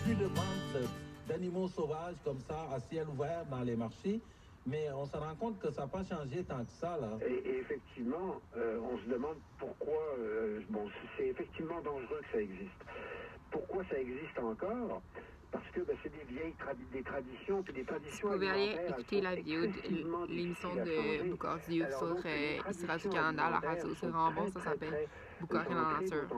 plus de vente d'animaux sauvages comme ça à ciel ouvert dans les marchés. Mais on se rend compte que ça n'a pas changé tant que ça, là. Et effectivement, on se demande pourquoi... bon, c'est effectivement dangereux que ça existe. Pourquoi ça existe encore? Parce que c'est des vieilles traditions, puis des traditions Vous pouvez aller alimentaires. écouter la vidéo de l'émission de Boucard Youth sur ici Radio-Canada, la radio, c'est vraiment bon, ça s'appelle Boucard et la nature.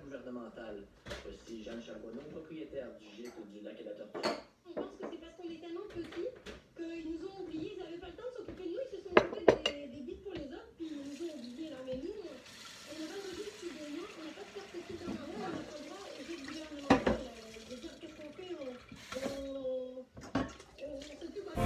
Gouvernementale. Voici Jeanne Charbonneau, propriétaire du gîte du lac et la Tortue. Je pense que c'est parce qu'on est tellement petits qu'ils nous ont oubliés, ils n'avaient pas le temps de s'occuper de nous, ils se sont occupés des guides pour les autres, puis ils nous ont oubliés. Alors, mais nous, on a pas de depuis 2 mois, on n'a pas de perspective dans la rue, on n'a pas le droit aux guides gouvernementales. Je veux dire, qu'est-ce qu'on fait? On s'occupe à...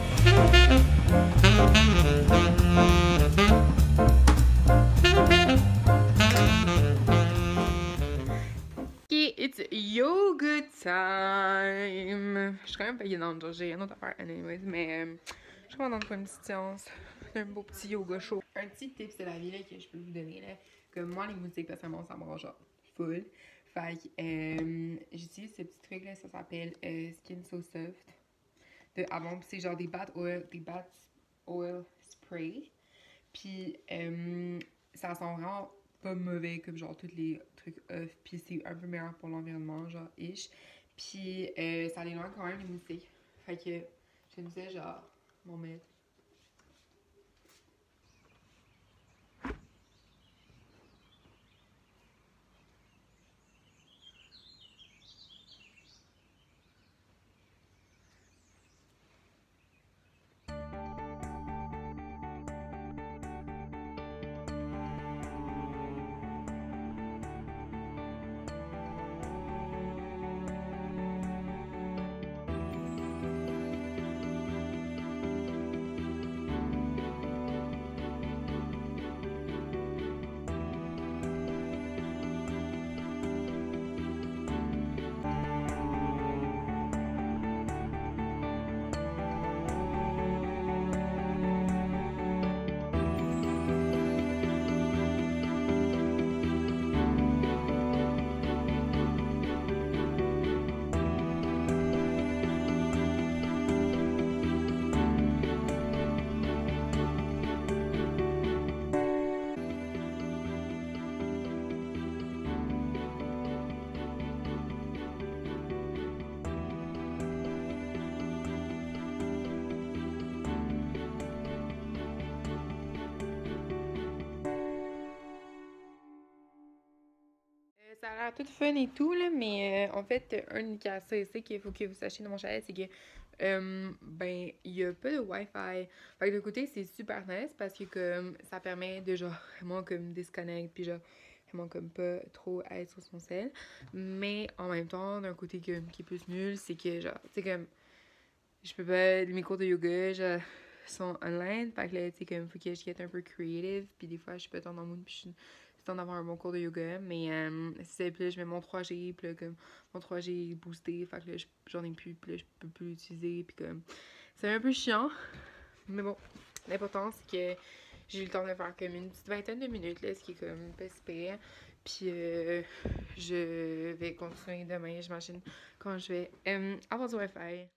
It's yoga time! Je suis quand même payée dans le jour, j'ai rien d'autre à faire anyways, mais je suis contente pour une petite séance d'un beau petit yoga show. Un petit tip de la vie là, que je peux vous donner, là, que moi les moustiques, parce que moi ça me rend genre full. Fait que j'utilise ce petit truc là, ça s'appelle Skin So Soft de Avon, c'est genre des bat oil spray. Puis ça sent vraiment pas mauvais comme genre tous les trucs off, puis c'est un peu meilleur pour l'environnement, genre ish. Puis ça éloigne quand même les moustiques. Fait que je me disais genre m'en mettre. Ça a l'air tout fun et tout, là, mais en fait, un caractéristique qu'il faut que vous sachiez dans mon chalet, c'est que, ben, il y a pas de Wi-Fi. Fait que de côté, c'est super nice parce que, comme, ça permet de, genre, vraiment, comme, disconnect, puis genre, vraiment, comme, pas trop être sur son cell. Mais, en même temps, d'un côté qui est plus nul, c'est que, genre, tu sais, comme, je peux pas, mes cours de yoga, genre, sont online, fait que là, tu sais, comme, faut que je get un peu creative, puis des fois, je suis pas tant dans le mood, puis je suis temps d'avoir un bon cours de yoga, mais c'est puis là, je mets mon 3G, puis là, comme mon 3G est boosté, fait que là, j'en ai plus, puis là, je peux plus l'utiliser, puis comme c'est un peu chiant, mais bon, l'important c'est que j'ai eu le temps de faire comme une petite vingtaine de minutes, là, ce qui est comme pas super, puis je vais continuer demain, j'imagine, quand je vais avoir du Wi-Fi.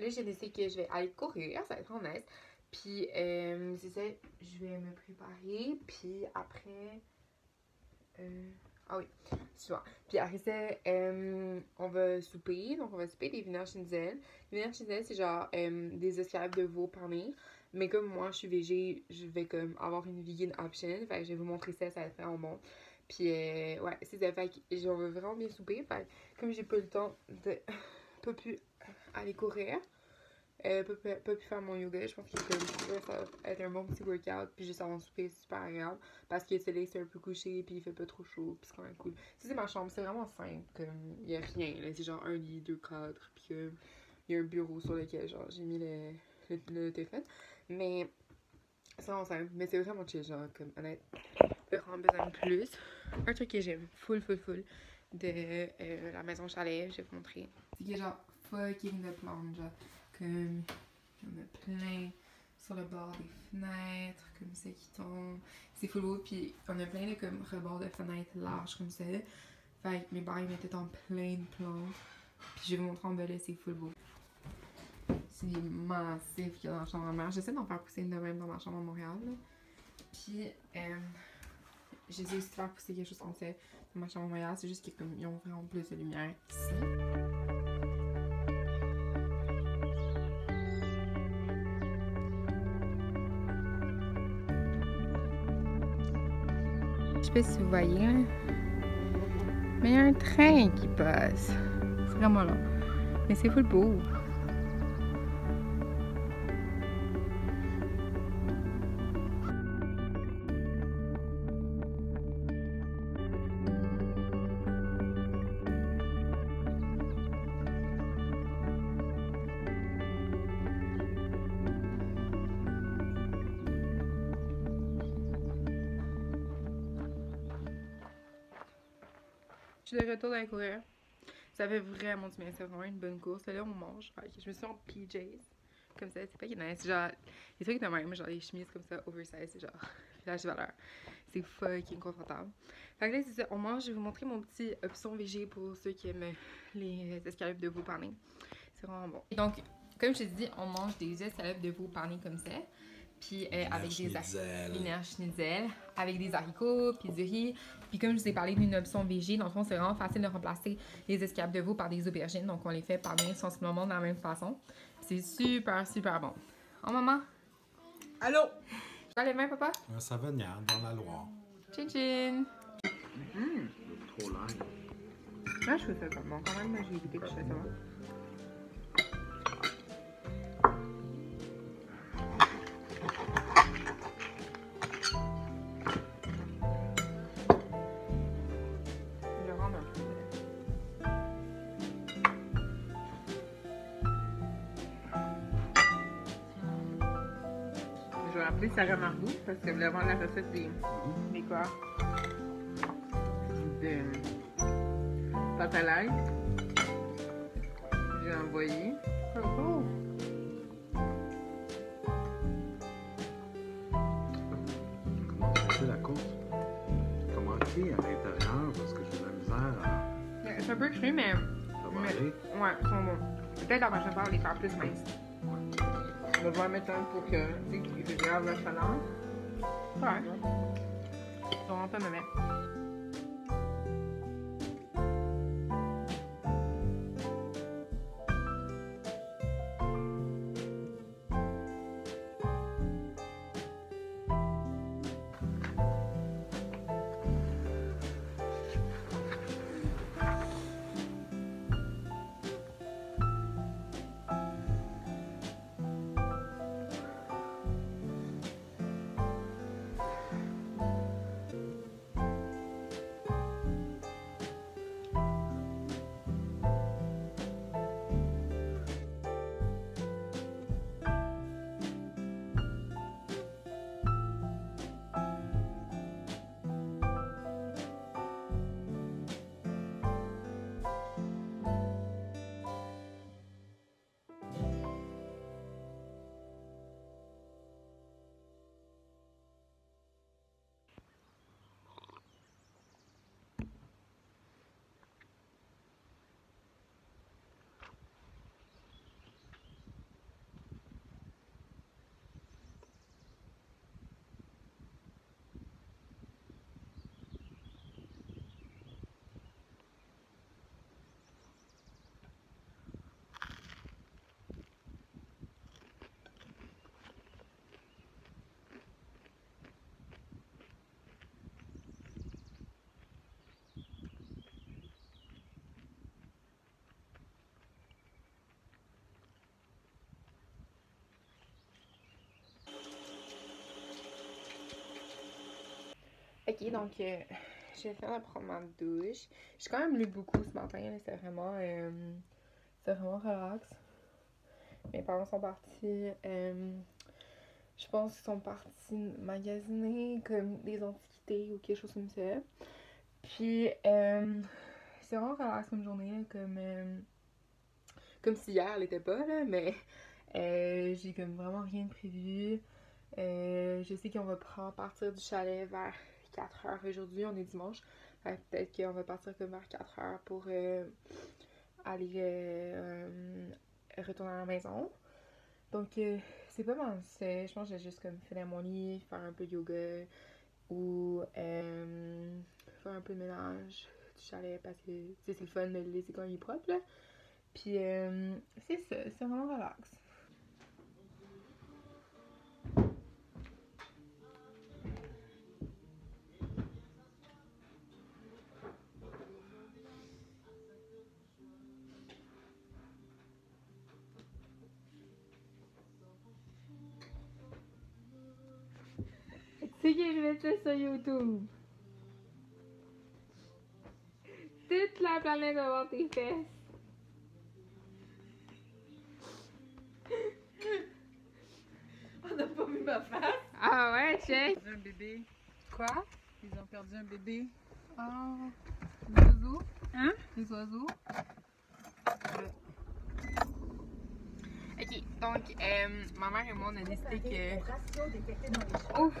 là, j'ai décidé que je vais aller courir, ça va être trop nice. Puis, c'est ça, je vais me préparer, puis après... ah oui, souvent. Puis après ça, on va souper, donc on va souper des vinaigres schnitzel. Les vinaigres schnitzel, c'est genre des escalopes de veau panées. Mais comme moi, je suis végé, je vais comme avoir une vegan option. Fait que je vais vous montrer ça, ça va être vraiment bon. Puis, ouais, c'est ça. Fait que on va vraiment bien souper. Fait que comme j'ai pas le temps de... pas pu aller courir, pas pu faire mon yoga, je pense que comme, ça va être un bon petit workout. Puis juste avant de souper, c'est super agréable. Parce que le soleil s'est un peu couché, puis il fait pas trop chaud, puis c'est quand même cool. Ça, c'est ma chambre, c'est vraiment simple. Comme, y a rien, là. C'est genre un lit, 2 cadres, puis y a un bureau sur lequel, genre, j'ai mis le téléphone. Mais c'est vraiment simple. Mais c'est vraiment chill, genre, comme, honnête. J'ai vraiment besoin de plus. Un truc que j'aime full de la maison chalet, je vais vous montrer. C'est qu'il y a genre fucking de plantes, genre, comme, il y en a plein sur le bord des fenêtres, comme ça, qui tombent. C'est full beau, puis on a plein de comme rebords de fenêtres larges comme ça. Fait que mes barils mettaient en plein de plantes. Puis je vais vous montrer en bas là, c'est full beau. C'est massif qu'il y a dans la chambre à mère. J'essaie d'en faire pousser une de même dans ma chambre à Montréal. Là. Puis j'essaie aussi de faire pousser quelque chose comme ça dans ma chambre à Montréal. C'est juste qu'ils ont vraiment plus de lumière ici. Je sais pas si vous voyez, là. Mais il y a un train qui passe. C'est vraiment long. Mais c'est full beau. Je suis de retour dans la courir. Ça fait vraiment du bien, c'est vraiment une bonne course. Là, on mange. Je me suis en PJs. Comme ça, c'est pas qui nice. Genre, les trucs de même, genre les chemises comme ça, oversize, c'est genre, village de valeur. C'est fucking confortable. Fait que là, c'est ça. On mange. Je vais vous montrer mon petit option végé pour ceux qui aiment les escalopes de veau panées. C'est vraiment bon. Et donc, comme je te dis, on mange des escalopes de veau panées comme ça. Puis avec des vinaigres schnitzel, avec des haricots, puis du riz. Puis comme je vous ai parlé d'une option végé, dans le fond, c'est vraiment facile de remplacer les escalopes de veau par des aubergines. Donc on les fait paner sensiblement de la même façon. C'est super bon. Oh maman? Allô? Tu vas les mains, papa? Un Savonnière dans la Loire. Chin chin! Trop lent. Là, je fais ça comme bon. Quand même, j'ai évité que je fais ça. Je vais appeler Sarah Margaux parce qu'elle voulait avoir la recette des quoi? De pâte à l'ail. J'ai envoyé. Oh. Comment tu fais la course? Comment tu es à l'intérieur? Parce que j'ai de la misère à... C'est un peu cru, mais. Ça va aller? Ouais, ils sont bons. Peut-être la prochaine fois, on les faire plus minces. On va devoir mettre un pour que tu grave la chaleur. Ouais. Ils vont pas me mettre. Ok, donc j'ai fait de prendre ma douche. J'ai quand même lu beaucoup ce matin, c'était vraiment relax. Mes parents sont partis, je pense qu'ils sont partis magasiner comme des antiquités ou quelque chose comme ça. Puis c'est vraiment relax comme journée, là, comme si hier elle était pas là, mais j'ai comme vraiment rien de prévu. Je sais qu'on va partir du chalet vers 4h aujourd'hui, on est dimanche. Peut-être qu'on va partir comme vers 4h pour aller retourner à la maison. Donc c'est pas mal. Je pense que j'ai juste comme finir mon lit, faire un peu de yoga ou faire un peu de ménage du chalet parce que c'est le fun de le laisser quand il est propre là. Puis c'est ça, c'est vraiment relax. Tu sais que je vais ça sur YouTube. Toute la planète va voir tes fesses. On n'a pas vu ma face. Ah ouais, check. Un bébé. Quoi? Ils ont perdu un bébé. Oh, des oiseaux? Hein? Des oiseaux? Ok, donc ma mère et moi on a décidé que. Ouf!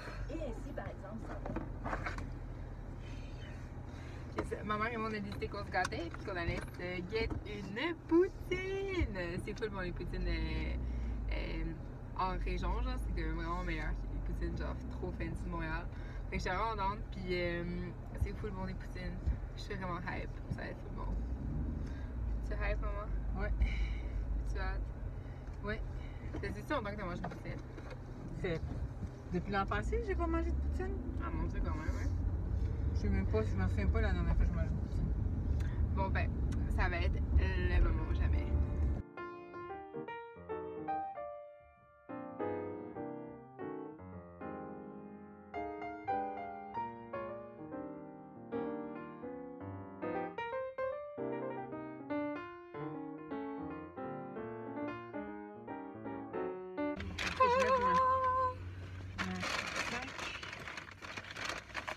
Ma mère et moi on a décidé qu'on se gâtait et qu'on allait se get une poutine! C'est cool, bon, les poutines en région, genre, c'est vraiment meilleur que les poutines, genre, trop fancy de Montréal. Fait que j'étais vraiment contente, pis c'est full bon les poutines. Je suis vraiment hype, ça va être full bon. Tu es hype, maman? Ouais. Tu as hâte? Ouais. Ça fait si longtemps que t'as mangé une poutine? C'est depuis l'an passé, j'ai pas mangé de poutine. Ah mon dieu, quand même, hein? Je sais même pas, je m'en souviens pas la dernière fois que je mangeais de poutine. Bon ben, ça va être le moment ou jamais.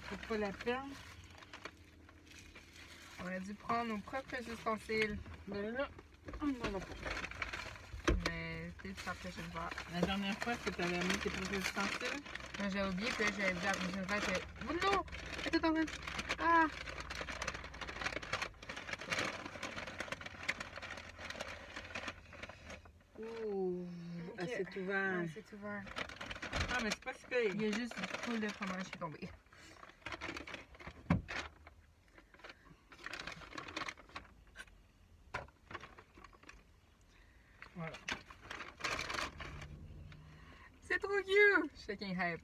C'est pas la peine. On a dû prendre nos propres ustensiles. Mais là, on n'en a pas. Mais c'est la prochaine fois. La dernière fois que tu avais amené tes propres ustensiles, Moi j'ai oublié que j'avais dit la prochaine fois que. Oh non! Elle est en train de. Ah! ouh, Ok. c'est ouvert. Ouais, c'est ouvert. Ah, mais c'est pas si pire. Il y a juste une poule de fromage qui est tombée. Voilà. C'est trop cute! Je suis fucking hype.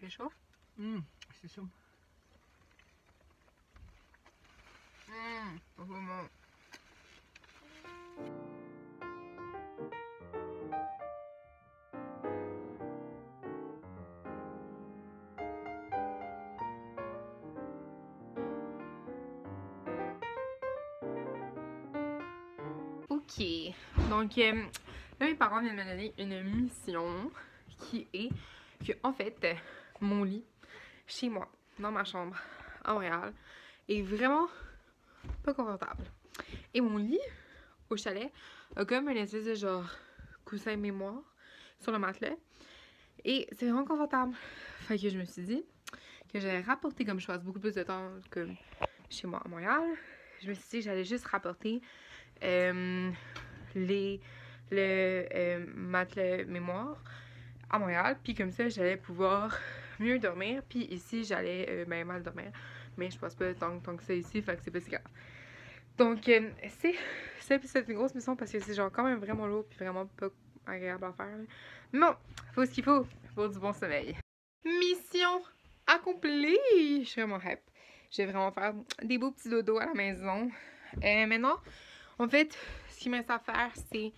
C'est chaud? C'est chaud. Trop bon. Ok, donc là mes parents viennent me donner une mission qui est que en fait mon lit chez moi dans ma chambre à Montréal est vraiment pas confortable et mon lit au chalet a comme une espèce de genre coussin mémoire sur le matelas et c'est vraiment confortable. Fait que je me suis dit que j'allais rapporter, comme je passe beaucoup plus de temps que chez moi à Montréal, je me suis dit que j'allais juste rapporter le matelas mémoire à Montréal, puis comme ça j'allais pouvoir mieux dormir, puis ici j'allais mal dormir, mais je passe pas tant que ça ici, fait que c'est pas si grave. Donc c'est une grosse mission parce que c'est genre quand même vraiment lourd puis vraiment pas agréable à faire. Mais bon, faut ce qu'il faut pour du bon sommeil. Mission accomplie! Je suis vraiment hype. Je vais vraiment faire des beaux petits dodos à la maison. Maintenant, en fait, ce qui me reste à faire, c'est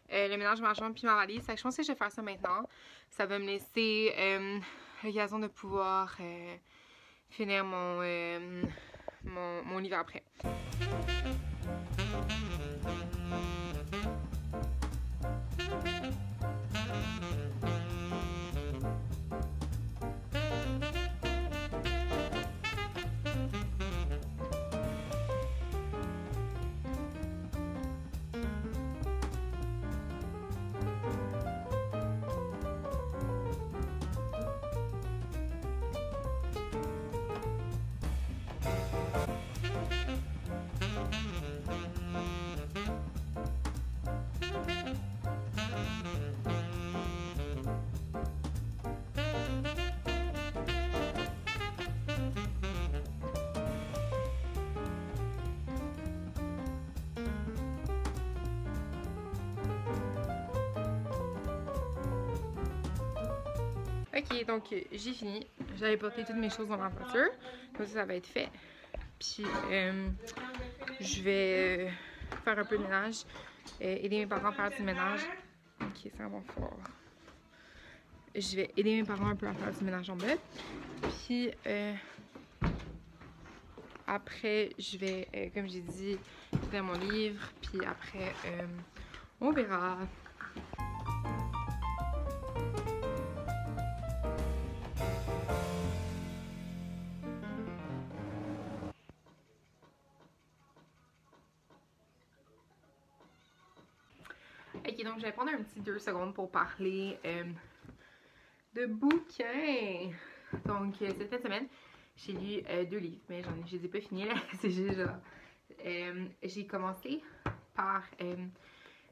le ménage de ma chambre puis ma valise. Fait que je pense que je vais faire ça maintenant. Ça va me laisser l'occasion de pouvoir finir mon livre après. Ok, donc j'ai fini. J'avais porté toutes mes choses dans ma voiture. Comme ça va être fait. Puis je vais faire un peu de ménage. Aider mes parents à faire du ménage. Ok, ça va fort. Je vais aider mes parents un peu à faire du ménage en bas. Puis après, je vais, comme j'ai dit, faire mon livre. Puis après, on verra. Ok, donc je vais prendre un petit 2 secondes pour parler de bouquins. Donc, cette fin de semaine, j'ai lu 2 livres, mais je les ai pas finis là. C'est juste genre. J'ai commencé par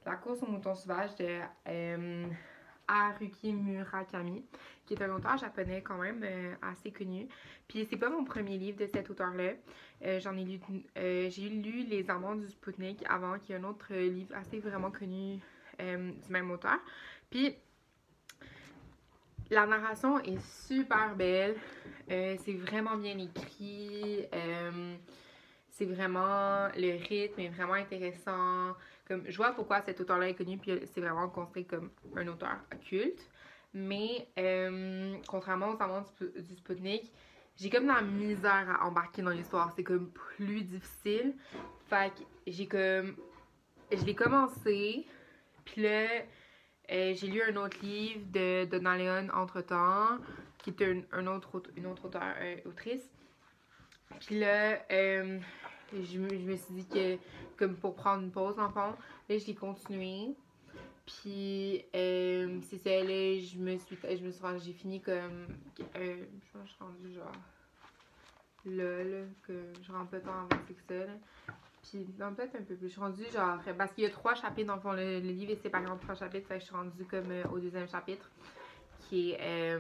La course au mouton sauvage de Haruki Murakami, qui est un auteur japonais quand même assez connu. Puis c'est pas mon premier livre de cet auteur-là. J'ai lu Les Amants du Spoutnik avant, qui est un autre livre assez vraiment connu du même auteur. Puis la narration est super belle. C'est vraiment bien écrit. C'est vraiment... Le rythme est vraiment intéressant. Comme, je vois pourquoi cet auteur-là est connu, puis c'est vraiment construit comme un auteur culte. Mais contrairement aux Amants du Spoutnik, j'ai comme de la misère à embarquer dans l'histoire. C'est comme plus difficile. Fait que j'ai comme... Je l'ai commencé, puis là, j'ai lu un autre livre de Donna Leon entre-temps, qui est une autre autrice. Puis là, je me suis dit que, comme pour prendre une pause en fond, là, je l'ai continué. Puis, c'est ça, là, j'ai fini comme, je pense que je suis rendue genre, là, que je rentre pas tant avancé que ça, là. Puis, non, peut-être un peu plus. Je suis rendue genre, parce qu'il y a 3 chapitres, dans le fond, le livre est séparé en 3 chapitres, fait que je suis rendue comme au 2e chapitre, qui est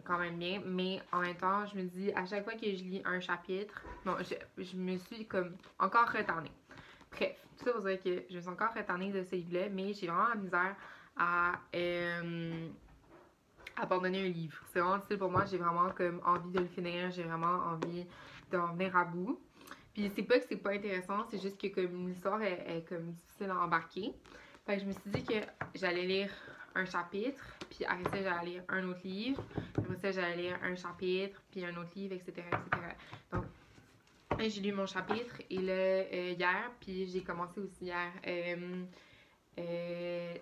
quand même bien. Mais en même temps, je me dis, à chaque fois que je lis un chapitre, bon, je me suis comme encore retardée. Bref, tout ça pour dire que je me suis encore retardée de ce livre-là, mais j'ai vraiment la misère à abandonner un livre. C'est vraiment difficile pour moi, j'ai vraiment comme envie de le finir, j'ai vraiment envie d'en venir à bout. Puis c'est pas que c'est pas intéressant, c'est juste que comme l'histoire est comme difficile à embarquer. Fait que je me suis dit que j'allais lire un chapitre, puis après ça j'allais lire un autre livre, après ça j'allais lire un chapitre, puis un autre livre, etc. Donc j'ai lu mon chapitre et là hier, puis j'ai commencé aussi hier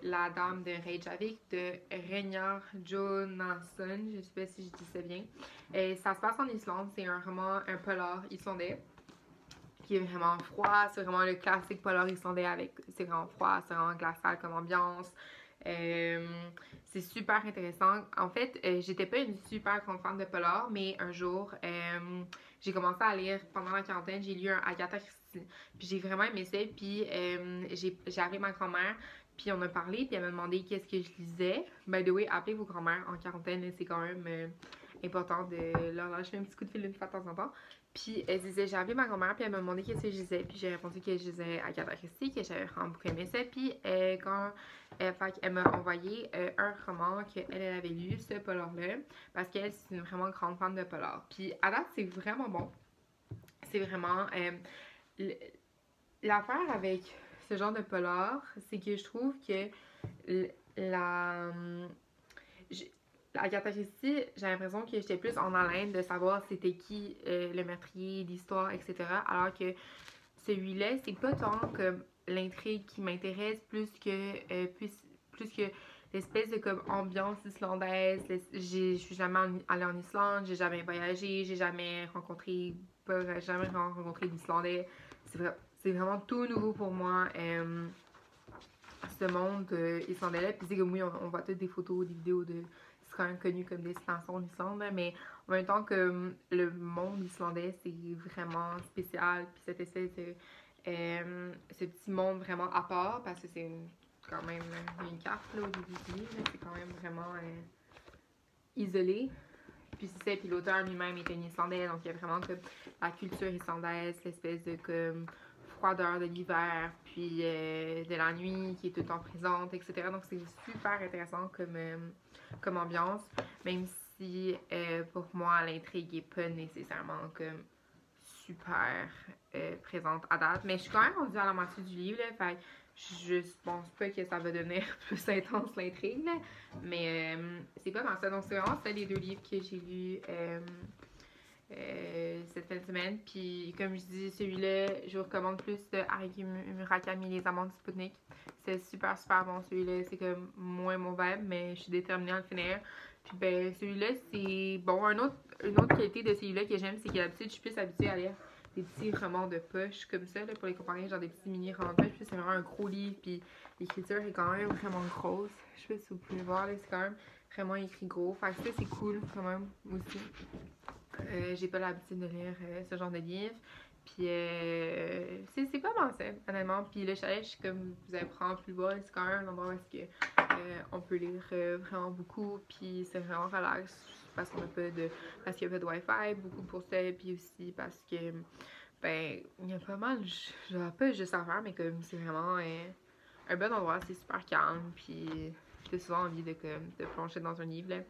La Dame de Reykjavik de Ragnar Jonasson, je sais pas si je dis ça bien. Ça se passe en Islande, c'est un roman, un polar islandais qui est vraiment froid, c'est vraiment le classique polar islandais avec, c'est vraiment froid, c'est vraiment glacial comme ambiance. C'est super intéressant. En fait, j'étais pas une super grande fan de polar, mais un jour, j'ai commencé à lire pendant la quarantaine, j'ai lu un Agatha Christie. Puis j'ai vraiment aimé ça, puis j'ai appelé ma grand-mère, puis on a parlé, puis elle m'a demandé qu'est-ce que je lisais. By the way, appelez vos grand-mères en quarantaine, c'est quand même important de leur lâcher un petit coup de fil une fois de temps en temps. Puis elle disait, j'ai appelé ma grand-mère, puis elle m'a demandé qu'est-ce que je lisais. Puis j'ai répondu que je lisais Agatha Christie, que j'avais vraiment beaucoup aimé ça. Puis elle m'a envoyé un roman qu'elle avait lu, ce polar-là, parce qu'elle, c'est une vraiment grande fan de polar. Puis à date, c'est vraiment bon. C'est vraiment... l'affaire avec ce genre de polar, c'est que je trouve que la Agatha Christie, j'ai l'impression que j'étais plus en haleine de savoir c'était qui le meurtrier, l'histoire, etc. Alors que celui-là, c'est pas tant comme l'intrigue qui m'intéresse plus que l'espèce de comme ambiance islandaise. Je suis jamais allée en Islande, j'ai jamais voyagé, j'ai jamais rencontré d'Islandais. C'est vraiment tout nouveau pour moi. Ce monde islandais-là. Puis c'est comme oui, on voit toutes des photos, des vidéos de. C'est quand même connu comme destination en Islande, mais en même temps que le monde islandais, c'est vraiment spécial. Puis cette espèce de. Ce petit monde vraiment à part, parce que c'est quand même une carte là, au début du livre, c'est quand même vraiment isolé. Puis c'est ça, puis l'auteur lui-même est un Islandais, donc il y a vraiment comme la culture islandaise, l'espèce de comme froideur de l'hiver, puis de la nuit qui est tout le temps présente, etc. Donc c'est super intéressant comme ambiance, même si pour moi l'intrigue n'est pas nécessairement comme super présente à date. Mais je suis quand même rendue à la moitié du livre, là, fait je pense pas que ça va devenir plus intense l'intrigue, là. Mais c'est pas mal ça. Donc c'est vraiment ça les deux livres que j'ai lus cette fin de semaine. Puis comme je dis, celui-là, je vous recommande plus de Haruki Murakami, Les Amants du Spoutnik. C'est super bon celui-là. C'est comme moins mon vibe, mais je suis déterminée à le finir. Puis ben celui-là, c'est bon. Une autre qualité de celui-là que j'aime, c'est que d'habitude, je suis plus habituée à lire des petits romans de poche comme ça, là, pour les comparer, genre des petits mini romans de poche. Puis c'est vraiment un gros livre, puis l'écriture est quand même vraiment grosse. Je sais pas si vous pouvez voir, là, c'est quand même vraiment écrit gros. Fait que ça, c'est cool quand même aussi. J'ai pas l'habitude de lire ce genre de livre. Puis c'est pas mal ça, honnêtement. Puis le chalet, je suis comme vous avez probablement pu le voir, c'est quand même un endroit où on peut lire vraiment beaucoup. Puis c'est vraiment relax. Parce qu'il n'y a pas de Wi-Fi, beaucoup pour ça, puis aussi parce que, ben, il y a pas mal, genre pas juste à faire, mais comme c'est vraiment un bon endroit, c'est super calme, puis j'ai souvent envie de plonger dans un livre, là.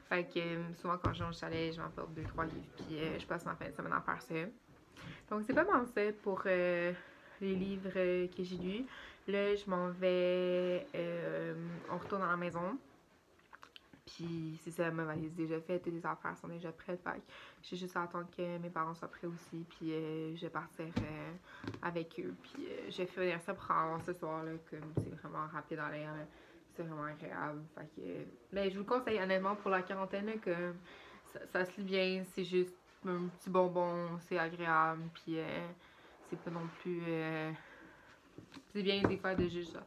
Fait que souvent quand je vais au chalet, je m'apporte 2-3 livres, puis je passe ma fin de semaine à faire ça. Donc c'est pas mal ça pour les livres que j'ai lus. Là, je m'en vais, on retourne à la maison. Puis c'est ça, ma valise est déjà faite, les affaires sont déjà prêtes. Fait que j'ai juste à attendre que mes parents soient prêts aussi. Puis je vais partir avec eux. Puis je vais finir ça pour avoir ce soir-là, comme c'est vraiment rapide dans l'air. C'est vraiment agréable. Fait que, mais je vous le conseille honnêtement pour la quarantaine, là, que ça se lit bien. C'est juste un petit bonbon, c'est agréable. Puis c'est pas non plus. C'est bien des fois de juste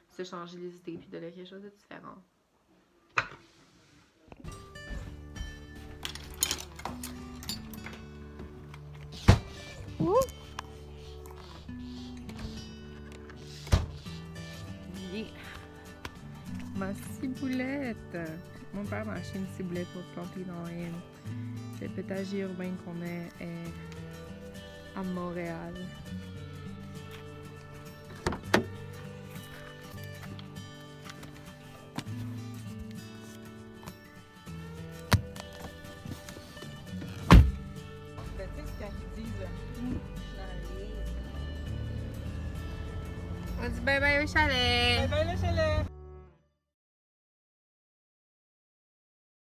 se changer les idées puis de lire quelque chose de différent. Yeah. Ma ciboulette! Mon père m'a acheté une ciboulette pour planter dans le potager urbain qu'on a à Montréal. On dit bye bye au chalet! Bye bye le chalet!